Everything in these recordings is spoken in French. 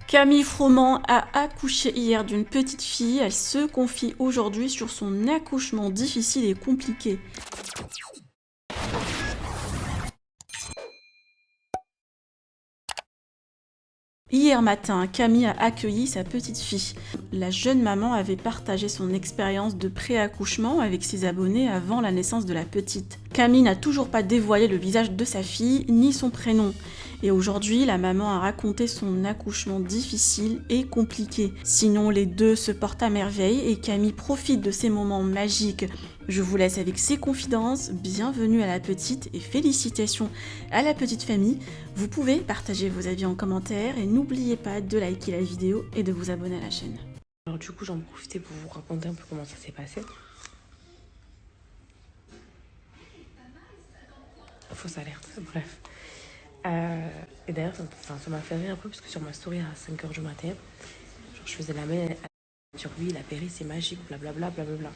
Camille Froment a accouché hier d'une petite fille. Elle se confie aujourd'hui sur son accouchement difficile et compliqué. Hier matin, Camille a accueilli sa petite fille. La jeune maman avait partagé son expérience de pré-accouchement avec ses abonnés avant la naissance de la petite. Camille n'a toujours pas dévoilé le visage de sa fille ni son prénom. Et aujourd'hui, la maman a raconté son accouchement difficile et compliqué. Sinon, les deux se portent à merveille et Camille profite de ces moments magiques. Je vous laisse avec ses confidences. Bienvenue à la petite et félicitations à la petite famille. Vous pouvez partager vos avis en commentaire et n'oubliez pas de liker la vidéo et de vous abonner à la chaîne. Alors du coup, j'en profitais pour vous raconter un peu comment ça s'est passé. Fausse alerte, bref. Et d'ailleurs, ça m'a fait rire un peu parce que sur ma story à 5h du matin, genre, je faisais la même sur oui, la péri c'est magique, blablabla, blablabla.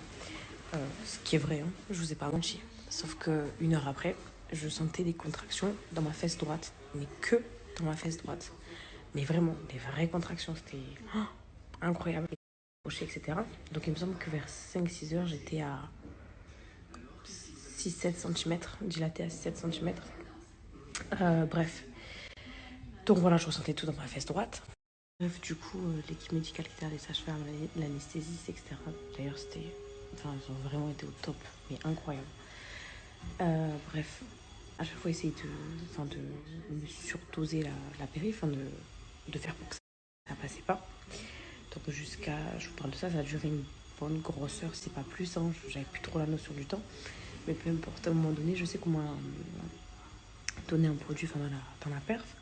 Ce qui est vrai, hein, je vous ai pas menti. Sauf que une heure après, je sentais des contractions dans ma fesse droite, mais que dans ma fesse droite. Mais vraiment, des vraies contractions, c'était incroyable, etc. Donc il me semble que vers 5-6 heures, j'étais à 6-7 cm, dilaté à 6-7 cm. Bref. Donc voilà, je ressentais tout dans ma fesse droite. Bref, du coup, l'équipe médicale qui était à les sages-femmes, l'anesthésiste, etc. D'ailleurs, c'était. Enfin, ils ont vraiment été au top, mais incroyable. Bref, à chaque fois, essayer de me surdoser la péri, de faire pour que ça passait pas. Donc jusqu'à. Je vous parle de ça, ça a duré une bonne grosse heure, c'est pas plus, hein, j'avais plus trop la notion du temps. Mais peu importe, à un moment donné, je sais comment donner un produit dans la perf.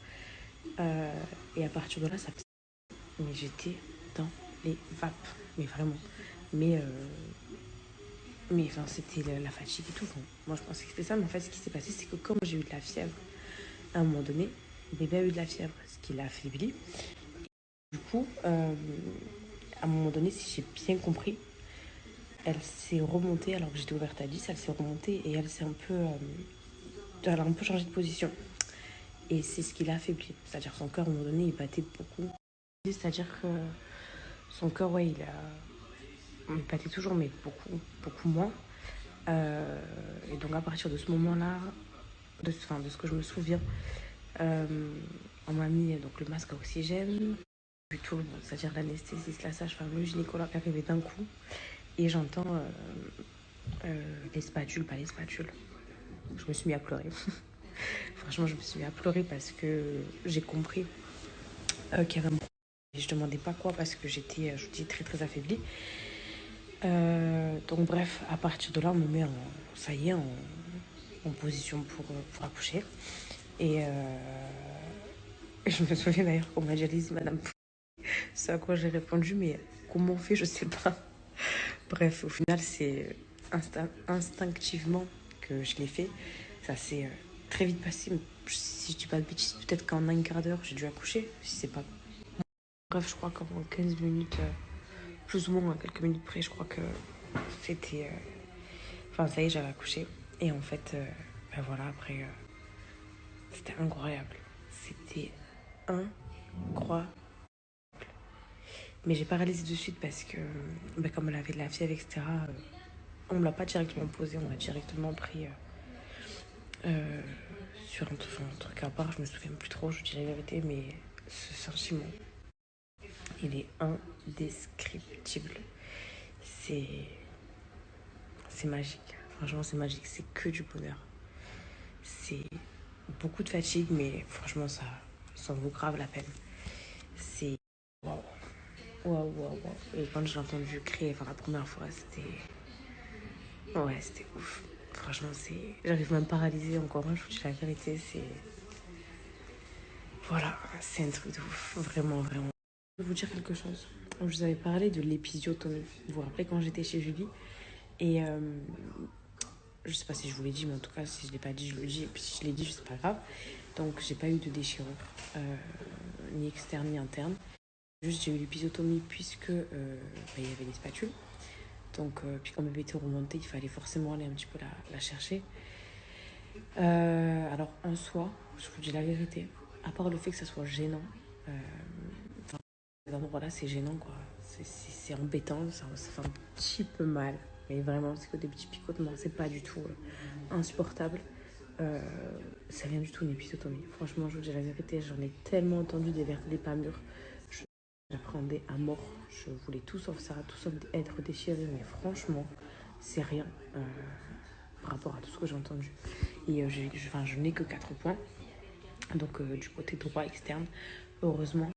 Et à partir de là, ça. Mais j'étais dans les vapes, mais vraiment. Mais, enfin, c'était la fatigue et tout. Enfin, moi, je pensais que c'était ça, mais en fait, ce qui s'est passé, c'est que comme j'ai eu de la fièvre, à un moment donné, le bébé a eu de la fièvre, ce qui l'a affaibli. Du coup, à un moment donné, si j'ai bien compris, elle s'est remontée, alors que j'étais ouverte à 10, elle s'est remontée et elle s'est un peu. Elle a un peu changé de position. Et c'est ce qui l'a affaibli. C'est-à-dire que son cœur, à un moment donné, il battait beaucoup. C'est-à-dire que son cœur, ouais, il battait toujours, mais beaucoup, beaucoup moins. Et donc, à partir de ce moment-là, de ce que je me souviens, on m'a mis donc, le masque à oxygène, puis tout le monde, c'est-à-dire l'anesthésiste, la sage-femme, le gynécologue arrivé d'un coup. Et j'entends les spatules, pas les spatules. Je me suis mis à pleurer. Franchement, je me suis mis à pleurer parce que j'ai compris qu'il y avait un problème. Je demandais pas quoi parce que j'étais, je dis, très très affaiblie. Donc bref, à partir de là, on me met ça y est, en position pour accoucher. Et je me souviens d'ailleurs qu'on m'a dit, allez-y, madame. C'est à quoi j'ai répondu, mais comment on fait, je sais pas. Bref, au final, c'est instinctivement que je l'ai fait. Ça s'est très vite passé. Si je dis pas de bêtises, peut-être qu'en un quart d'heure, j'ai dû accoucher. Si c'est pas. Bref, je crois qu'en 15 minutes, plus ou moins à quelques minutes près, je crois que c'était. Enfin, ça y est, j'avais accouché. Et en fait, ben voilà, après, c'était incroyable. C'était incroyable. Mais j'ai pas réalisé de suite parce que, ben, comme elle avait de la fièvre, etc., on me l'a pas directement posé, on l'a directement pris euh, sur un truc à part. Je me souviens plus trop, je vous dis la vérité, mais ce sentiment, il est indescriptible. C'est, c'est magique. Franchement, c'est magique. C'est que du bonheur. C'est beaucoup de fatigue, mais franchement, ça en vaut grave la peine. C'est waouh, waouh, waouh, waouh. Et quand j'ai entendu crier pour la première fois, c'était. Ouais, c'était ouf. Franchement, c'est. J'arrive même pas à réaliser encore, je vous dis la vérité, c'est. Voilà, c'est un truc de ouf. Vraiment, vraiment. Je vais vous dire quelque chose. Je vous avais parlé de l'épisiotomie. Vous vous rappelez quand j'étais chez Julie. Et je sais pas si je vous l'ai dit, mais en tout cas, si je l'ai pas dit, je le dis. Et puis si je l'ai dit, c'est pas grave. Donc, j'ai pas eu de déchirure, ni externe ni interne. Juste, j'ai eu l'épisiotomie puisque il y avait des spatules. Donc, puis quand bébé était remonté, il fallait forcément aller un petit peu la chercher. Alors, en soi, je vous dis la vérité, à part le fait que ça soit gênant, endroits-là, c'est gênant, quoi. C'est embêtant, ça fait un petit peu mal. Mais vraiment, c'est que des petits picotements, c'est pas du tout insupportable. Ça vient du tout une épisiotomie. Franchement, je vous dis la vérité, j'en ai tellement entendu des pas mûrs. J'appréhendais à mort. Je voulais tout sauf ça, tout sauf être déchirée. Mais franchement, c'est rien par rapport à tout ce que j'ai entendu. Et je n'ai que 4 points. Donc du côté droit externe, heureusement.